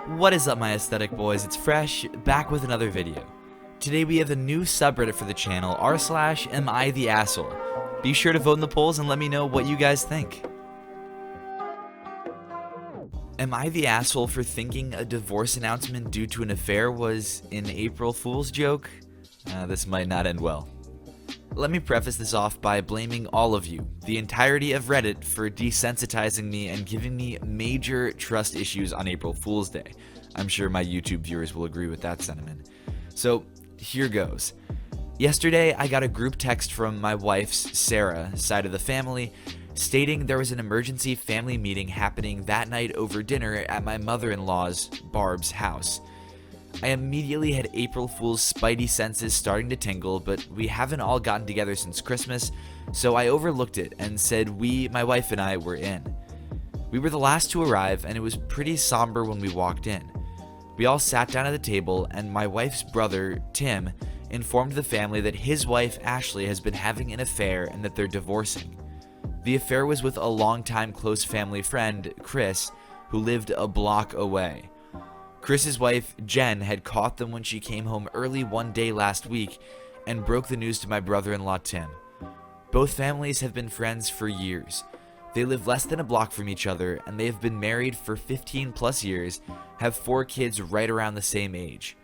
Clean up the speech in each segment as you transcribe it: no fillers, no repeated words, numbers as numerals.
What is up, my aesthetic boys? It's Fresh, back with another video. Today we have a new subreddit for the channel, r/am I the asshole. Be sure to vote in the polls and let me know what you guys think. Am I the asshole for thinking a divorce announcement due to an affair was an April Fool's joke? This might not end well. Let me preface this off by blaming all of you, the entirety of Reddit, for desensitizing me and giving me major trust issues on April Fool's Day. I'm sure my YouTube viewers will agree with that sentiment. So, here goes. Yesterday, I got a group text from my wife's, Sarah, side of the family, stating there was an emergency family meeting happening that night over dinner at my mother-in-law's, Barb's, house. I immediately had April Fool's spidey senses starting to tingle, but we haven't all gotten together since Christmas, so I overlooked it and said my wife and I, were in. We were the last to arrive, and it was pretty somber when we walked in. We all sat down at the table, and my wife's brother, Tim, informed the family that his wife, Ashley, has been having an affair and that they're divorcing. The affair was with a longtime close family friend, Chris, who lived a block away. Chris's wife, Jen, had caught them when she came home early one day last week and broke the news to my brother-in-law, Tim. Both families have been friends for years. They live less than a block from each other, and they have been married for 15 plus years, have 4 kids right around the same age.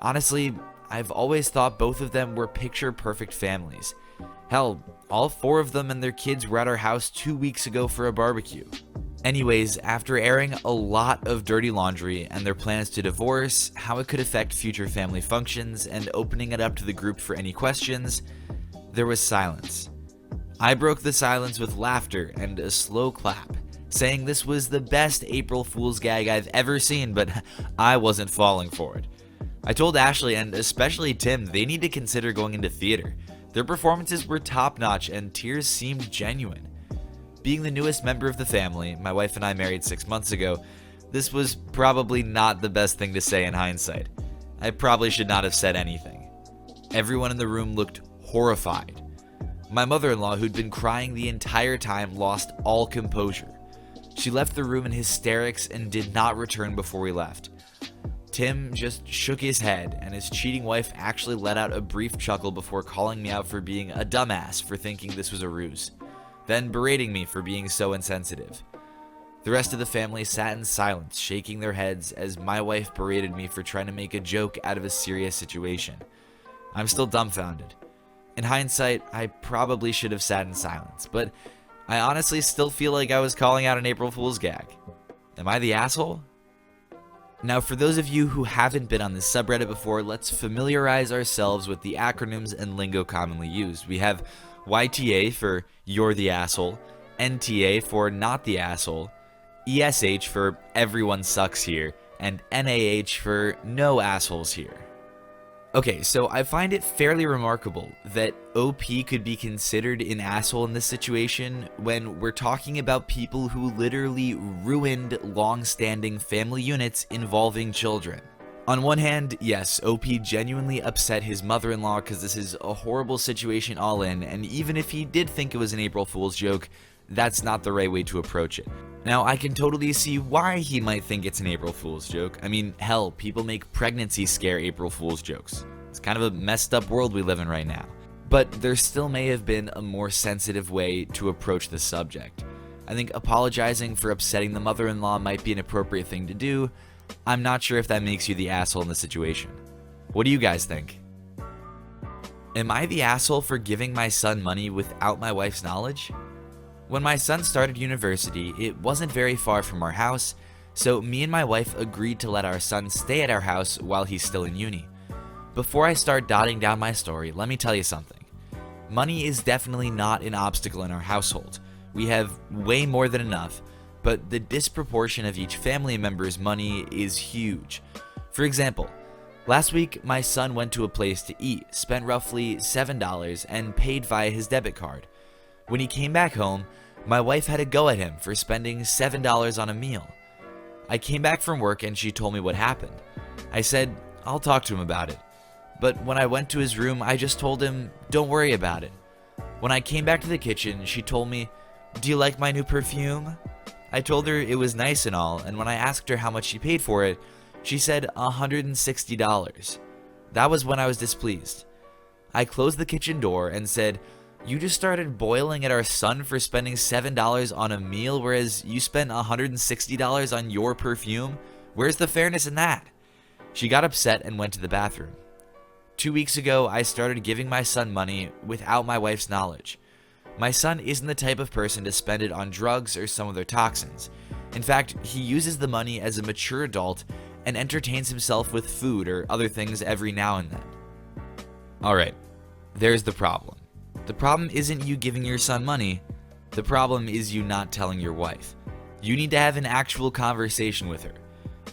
Honestly, I've always thought both of them were picture-perfect families. Hell, all 4 of them and their kids were at our house 2 weeks ago for a barbecue. Anyways, after airing a lot of dirty laundry and their plans to divorce, how it could affect future family functions, and opening it up to the group for any questions, there was silence. I broke the silence with laughter and a slow clap, saying this was the best April Fool's gag I've ever seen, but I wasn't falling for it. I told Ashley and especially Tim they need to consider going into theater. Their performances were top-notch and tears seemed genuine. Being the newest member of the family, my wife and I married 6 months ago, this was probably not the best thing to say in hindsight. I probably should not have said anything. Everyone in the room looked horrified. My mother-in-law, who'd been crying the entire time, lost all composure. She left the room in hysterics and did not return before we left. Tim just shook his head, and his cheating wife actually let out a brief chuckle before calling me out for being a dumbass for thinking this was a ruse, then berating me for being so insensitive. The rest of the family sat in silence, shaking their heads as my wife berated me for trying to make a joke out of a serious situation. I'm still dumbfounded. In hindsight, I probably should have sat in silence, but I honestly still feel like I was calling out an April Fool's gag. Am I the asshole? Now, for those of you who haven't been on this subreddit before, let's familiarize ourselves with the acronyms and lingo commonly used. We have YTA for You're the Asshole, NTA for Not the Asshole, ESH for Everyone Sucks Here, and NAH for No Assholes Here. Okay, so I find it fairly remarkable that OP could be considered an asshole in this situation when we're talking about people who literally ruined long-standing family units involving children. On one hand, yes, OP genuinely upset his mother-in-law because this is a horrible situation all in, and even if he did think it was an April Fool's joke, that's not the right way to approach it. Now, I can totally see why he might think it's an April Fool's joke. I mean, hell, people make pregnancy scare April Fool's jokes. It's kind of a messed up world we live in right now. But there still may have been a more sensitive way to approach the subject. I think apologizing for upsetting the mother-in-law might be an appropriate thing to do. I'm not sure if that makes you the asshole in the situation. What do you guys think? Am I the asshole for giving my son money without my wife's knowledge? When my son started university, it wasn't very far from our house, so me and my wife agreed to let our son stay at our house while he's still in uni. Before I start dotting down my story, let me tell you something. Money is definitely not an obstacle in our household. We have way more than enough, but the disproportion of each family member's money is huge. For example, last week my son went to a place to eat, spent roughly $7, and paid via his debit card. When he came back home, my wife had a go at him for spending $7 on a meal. I came back from work and she told me what happened. I said, I'll talk to him about it. But when I went to his room, I just told him, don't worry about it. When I came back to the kitchen, she told me, do you like my new perfume? I told her it was nice and all, and when I asked her how much she paid for it, She said $160. That was when I was displeased. I closed the kitchen door and said, "You just started boiling at our son for spending $7 on a meal, whereas you spent $160 on your perfume? Where's the fairness in that?" She got upset and went to the bathroom. 2 weeks ago, I started giving my son money without my wife's knowledge. My son isn't the type of person to spend it on drugs or some other toxins. In fact, he uses the money as a mature adult and entertains himself with food or other things every now and then. Alright, there's the problem. The problem isn't you giving your son money. The problem is you not telling your wife. You need to have an actual conversation with her.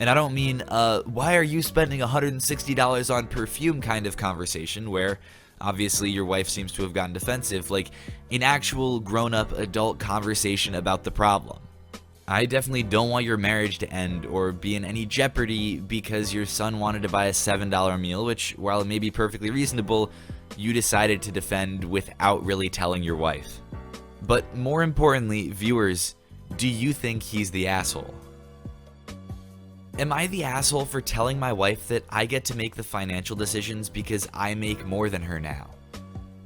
And I don't mean, why are you spending $160 on perfume kind of conversation where obviously your wife seems to have gotten defensive, like an actual grown-up adult conversation about the problem. I definitely don't want your marriage to end or be in any jeopardy because your son wanted to buy a $7 meal, which, while it may be perfectly reasonable, you decided to defend without really telling your wife. But more importantly, viewers, do you think he's the asshole? Am I the asshole for telling my wife that I get to make the financial decisions because I make more than her now?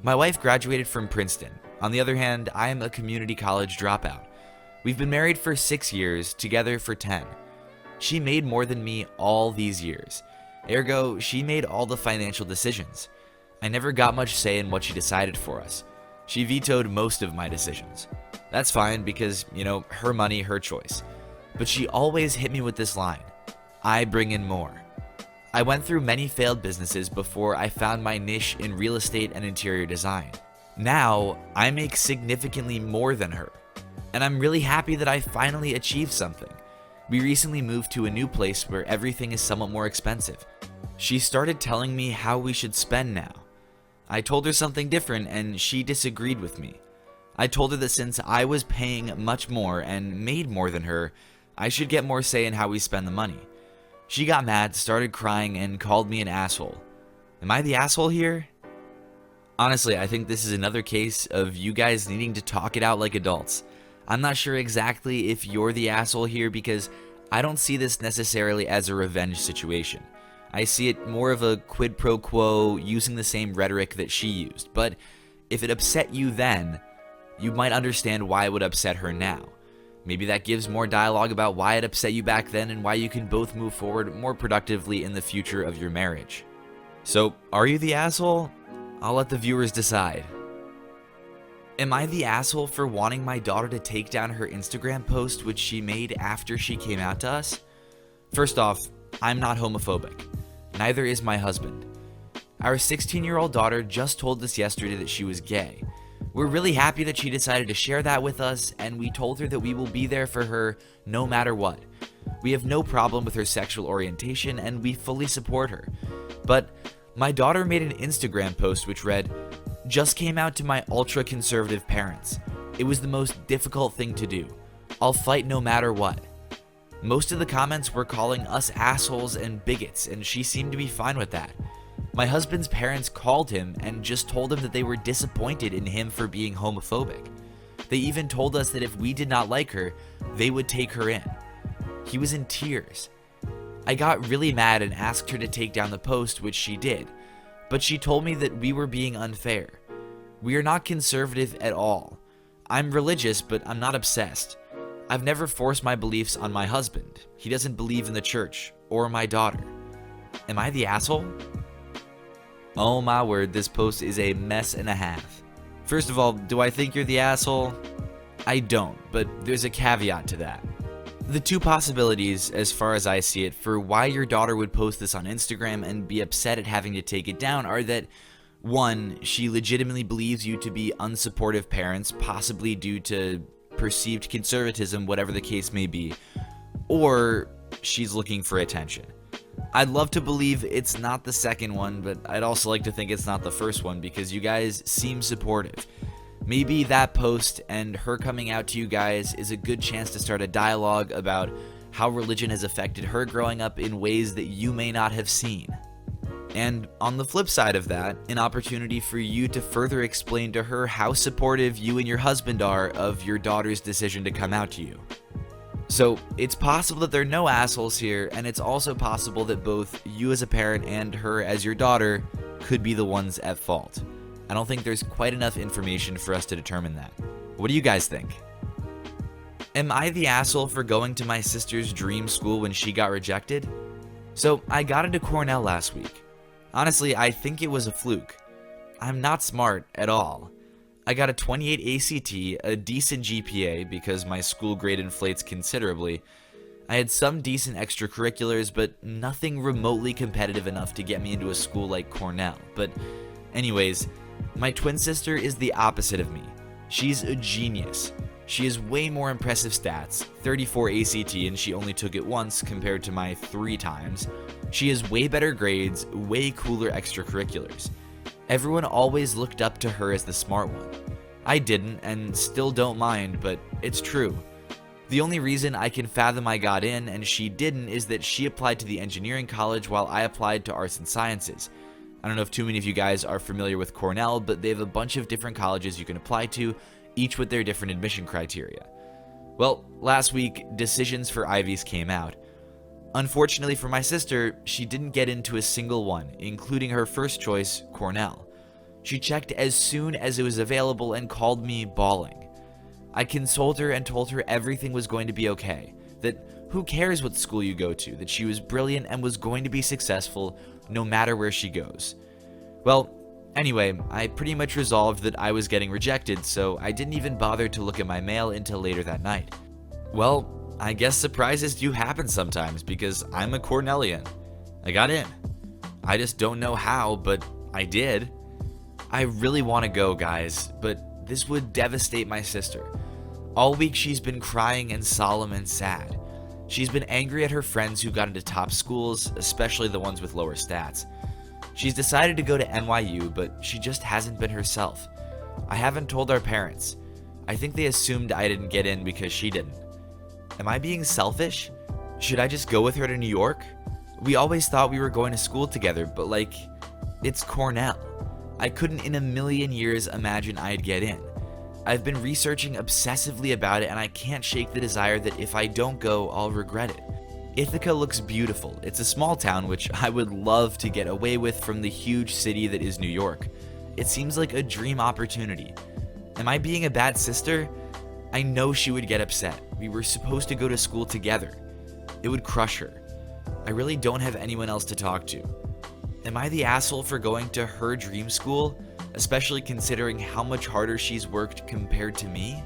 My wife graduated from Princeton. On the other hand, I am a community college dropout. We've been married for 6 years, together for 10. She made more than me all these years. Ergo, she made all the financial decisions. I never got much say in what she decided for us. She vetoed most of my decisions. That's fine because, her money, her choice. But she always hit me with this line: "I bring in more." I went through many failed businesses before I found my niche in real estate and interior design. Now, I make significantly more than her. And I'm really happy that I finally achieved something. We recently moved to a new place where everything is somewhat more expensive. She started telling me how we should spend now. I told her something different and she disagreed with me. I told her that since I was paying much more and made more than her, I should get more say in how we spend the money. She got mad, started crying, and called me an asshole. Am I the asshole here? Honestly, I think this is another case of you guys needing to talk it out like adults. I'm not sure exactly if you're the asshole here because I don't see this necessarily as a revenge situation. I see it more of a quid pro quo, using the same rhetoric that she used. But if it upset you then, you might understand why it would upset her now. Maybe that gives more dialogue about why it upset you back then and why you can both move forward more productively in the future of your marriage. So, are you the asshole? I'll let the viewers decide. Am I the asshole for wanting my daughter to take down her Instagram post which she made after she came out to us? First off, I'm not homophobic. Neither is my husband. Our 16-year-old daughter just told us yesterday that she was gay. We're really happy that she decided to share that with us, and we told her that we will be there for her no matter what. We have no problem with her sexual orientation, and we fully support her. But my daughter made an Instagram post which read, "Just came out to my ultra-conservative parents. It was the most difficult thing to do. I'll fight no matter what." Most of the comments were calling us assholes and bigots, and she seemed to be fine with that. My husband's parents called him and just told him that they were disappointed in him for being homophobic. They even told us that if we did not like her, they would take her in. He was in tears. I got really mad and asked her to take down the post, which she did, but she told me that we were being unfair. We are not conservative at all. I'm religious, but I'm not obsessed. I've never forced my beliefs on my husband. He doesn't believe in the church, or my daughter. Am I the asshole? Oh my word, this post is a mess and a half. First of all, do I think you're the asshole? I don't, but there's a caveat to that. The two possibilities, as far as I see it, for why your daughter would post this on Instagram and be upset at having to take it down are that, one, she legitimately believes you to be unsupportive parents, possibly due to perceived conservatism, whatever the case may be, or she's looking for attention. I'd love to believe it's not the second one, but I'd also like to think it's not the first one because you guys seem supportive. Maybe that post and her coming out to you guys is a good chance to start a dialogue about how religion has affected her growing up in ways that you may not have seen. And on the flip side of that, an opportunity for you to further explain to her how supportive you and your husband are of your daughter's decision to come out to you. So it's possible that there are no assholes here, and it's also possible that both you as a parent and her as your daughter could be the ones at fault. I don't think there's quite enough information for us to determine that. What do you guys think? Am I the asshole for going to my sister's dream school when she got rejected? So I got into Cornell last week. Honestly, I think it was a fluke. I'm not smart at all. I got a 28 ACT, a decent GPA because my school grade inflates considerably. I had some decent extracurriculars, but nothing remotely competitive enough to get me into a school like Cornell. But anyways, my twin sister is the opposite of me. She's a genius. She has way more impressive stats, 34 ACT, and she only took it once compared to my 3 times. She has way better grades, way cooler extracurriculars. Everyone always looked up to her as the smart one. I didn't, and still don't mind, but it's true. The only reason I can fathom I got in and she didn't is that she applied to the engineering college while I applied to arts and sciences. I don't know if too many of you guys are familiar with Cornell, but they have a bunch of different colleges you can apply to, each with their different admission criteria. Well, last week, decisions for Ivies came out. Unfortunately for my sister, she didn't get into a single one, including her first choice, Cornell. She checked as soon as it was available and called me bawling. I consoled her and told her everything was going to be okay, that who cares what school you go to, that she was brilliant and was going to be successful no matter where she goes. Well, anyway, I pretty much resolved that I was getting rejected, so I didn't even bother to look at my mail until later that night. Well, I guess surprises do happen sometimes because I'm a Cornellian. I got in. I just don't know how, but I did. I really want to go, guys, but this would devastate my sister. All week she's been crying and solemn and sad. She's been angry at her friends who got into top schools, especially the ones with lower stats. She's decided to go to NYU, but she just hasn't been herself. I haven't told our parents. I think they assumed I didn't get in because she didn't. Am I being selfish? Should I just go with her to New York? We always thought we were going to school together, but it's Cornell. I couldn't in a million years imagine I'd get in. I've been researching obsessively about it, and I can't shake the desire that if I don't go, I'll regret it. Ithaca looks beautiful. It's a small town which I would love to get away with from the huge city that is New York. It seems like a dream opportunity. Am I being a bad sister? I know she would get upset. We were supposed to go to school together. It would crush her. I really don't have anyone else to talk to. Am I the asshole for going to her dream school, especially considering how much harder she's worked compared to me?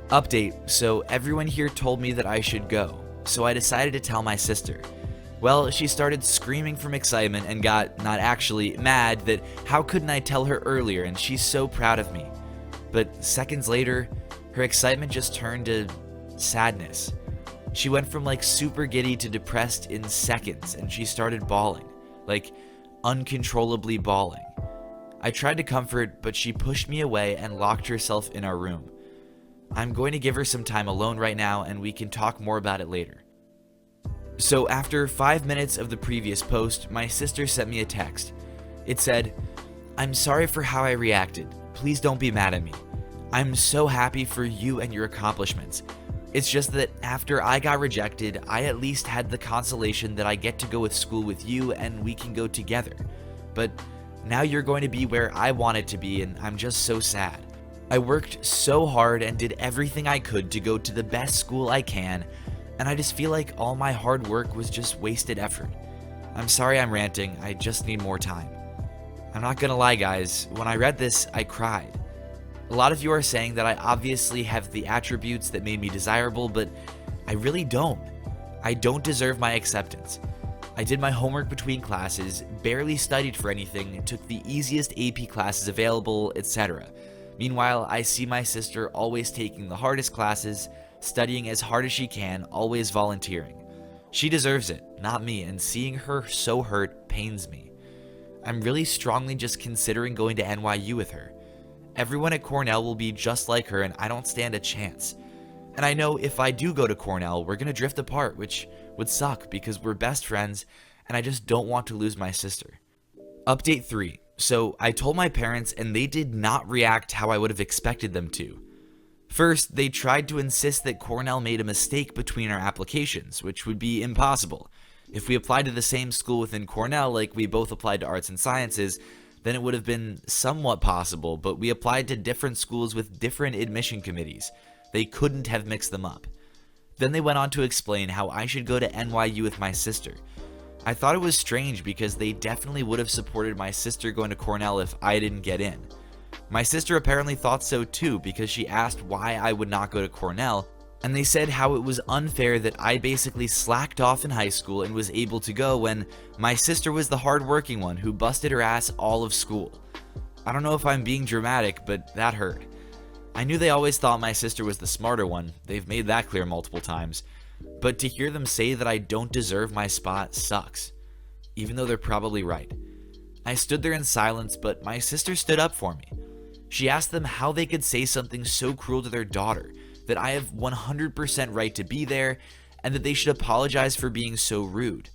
Update, so everyone here told me that I should go, so I decided to tell my sister. Well, she started screaming from excitement and got, not actually, mad that how couldn't I tell her earlier, and she's so proud of me. But seconds later, her excitement just turned to sadness. She went from super giddy to depressed in seconds, and she started bawling, uncontrollably bawling. I tried to comfort, but she pushed me away and locked herself in our room. I'm going to give her some time alone right now, and we can talk more about it later. So after 5 minutes of the previous post, my sister sent me a text. It said, "I'm sorry for how I reacted. Please don't be mad at me. I'm so happy for you and your accomplishments. It's just that after I got rejected, I at least had the consolation that I get to go to school with you and we can go together. But now you're going to be where I wanted to be, and I'm just so sad. I worked so hard and did everything I could to go to the best school I can, and I just feel like all my hard work was just wasted effort. I'm sorry I'm ranting, I just need more time." I'm not gonna lie, guys, when I read this, I cried. A lot of you are saying that I obviously have the attributes that made me desirable, but I really don't. I don't deserve my acceptance. I did my homework between classes, barely studied for anything, took the easiest AP classes available, etc. Meanwhile, I see my sister always taking the hardest classes, studying as hard as she can, always volunteering. She deserves it, not me, and seeing her so hurt pains me. I'm really strongly just considering going to NYU with her. Everyone at Cornell will be just like her, and I don't stand a chance. And I know if I do go to Cornell, we're gonna drift apart, which would suck because we're best friends, and I just don't want to lose my sister. Update 3. So I told my parents, and they did not react how I would have expected them to. First, they tried to insist that Cornell made a mistake between our applications, which would be impossible. If we applied to the same school within Cornell, like we both applied to arts and sciences, then it would have been somewhat possible, but we applied to different schools with different admission committees. They couldn't have mixed them up. Then they went on to explain how I should go to NYU with my sister. I thought it was strange because they definitely would have supported my sister going to Cornell if I didn't get in. My sister apparently thought so too because she asked why I would not go to Cornell, and they said how it was unfair that I basically slacked off in high school and was able to go when my sister was the hardworking one who busted her ass all of school. I don't know if I'm being dramatic, but that hurt. I knew they always thought my sister was the smarter one, they've made that clear multiple times, but to hear them say that I don't deserve my spot sucks, even though they're probably right. I stood there in silence, but my sister stood up for me. She asked them how they could say something so cruel to their daughter, that I have 100% right to be there, and that they should apologize for being so rude.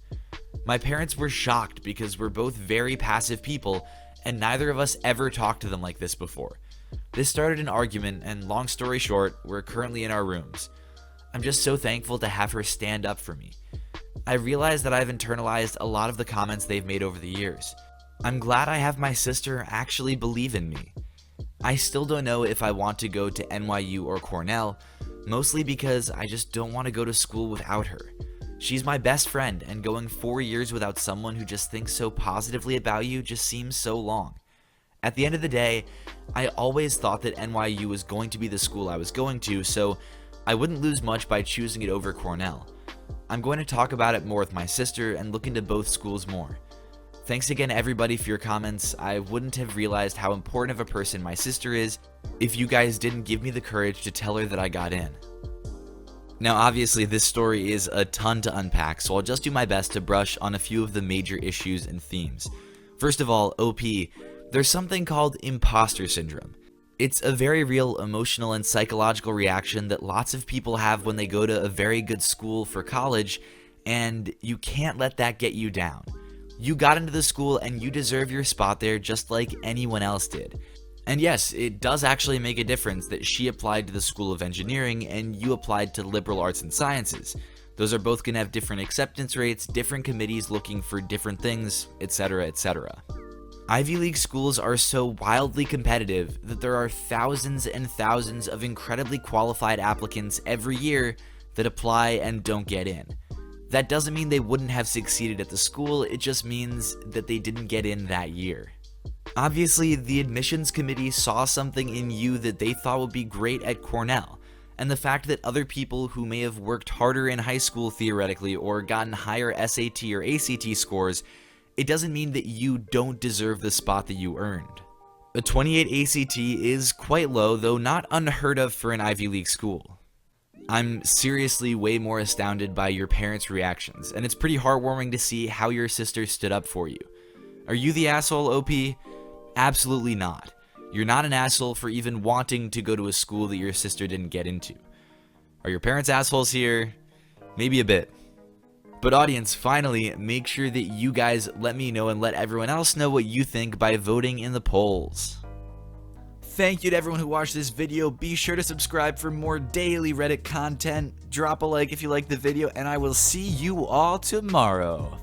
My parents were shocked because we're both very passive people, and neither of us ever talked to them like this before. This started an argument, and long story short, we're currently in our rooms. I'm just so thankful to have her stand up for me. I realize that I've internalized a lot of the comments they've made over the years. I'm glad I have my sister actually believe in me. I still don't know if I want to go to NYU or Cornell, mostly because I just don't want to go to school without her. She's my best friend, and going 4 years without someone who just thinks so positively about you just seems so long. At the end of the day, I always thought that NYU was going to be the school I was going to, so I wouldn't lose much by choosing it over Cornell. I'm going to talk about it more with my sister and look into both schools more. Thanks again everybody for your comments. I wouldn't have realized how important of a person my sister is if you guys didn't give me the courage to tell her that I got in. Now obviously this story is a ton to unpack, so I'll just do my best to brush on a few of the major issues and themes. First of all, OP, there's something called imposter syndrome. It's a very real emotional and psychological reaction that lots of people have when they go to a very good school for college, and you can't let that get you down. You got into the school and you deserve your spot there just like anyone else did. And yes, it does actually make a difference that she applied to the School of Engineering and you applied to Liberal Arts and Sciences. Those are both going to have different acceptance rates, different committees looking for different things, etc., etc. Ivy League schools are so wildly competitive that there are thousands and thousands of incredibly qualified applicants every year that apply and don't get in. That doesn't mean they wouldn't have succeeded at the school, it just means that they didn't get in that year. Obviously, the admissions committee saw something in you that they thought would be great at Cornell, and the fact that other people who may have worked harder in high school theoretically or gotten higher SAT or ACT scores, it doesn't mean that you don't deserve the spot that you earned. A 28 ACT is quite low, though not unheard of for an Ivy League school. I'm seriously way more astounded by your parents' reactions, and it's pretty heartwarming to see how your sister stood up for you. Are you the asshole, OP? Absolutely not. You're not an asshole for even wanting to go to a school that your sister didn't get into. Are your parents assholes here? Maybe a bit. But audience, finally, make sure that you guys let me know and let everyone else know what you think by voting in the polls. Thank you to everyone who watched this video. Be sure to subscribe for more daily Reddit content. Drop a like if you liked the video, and I will see you all tomorrow.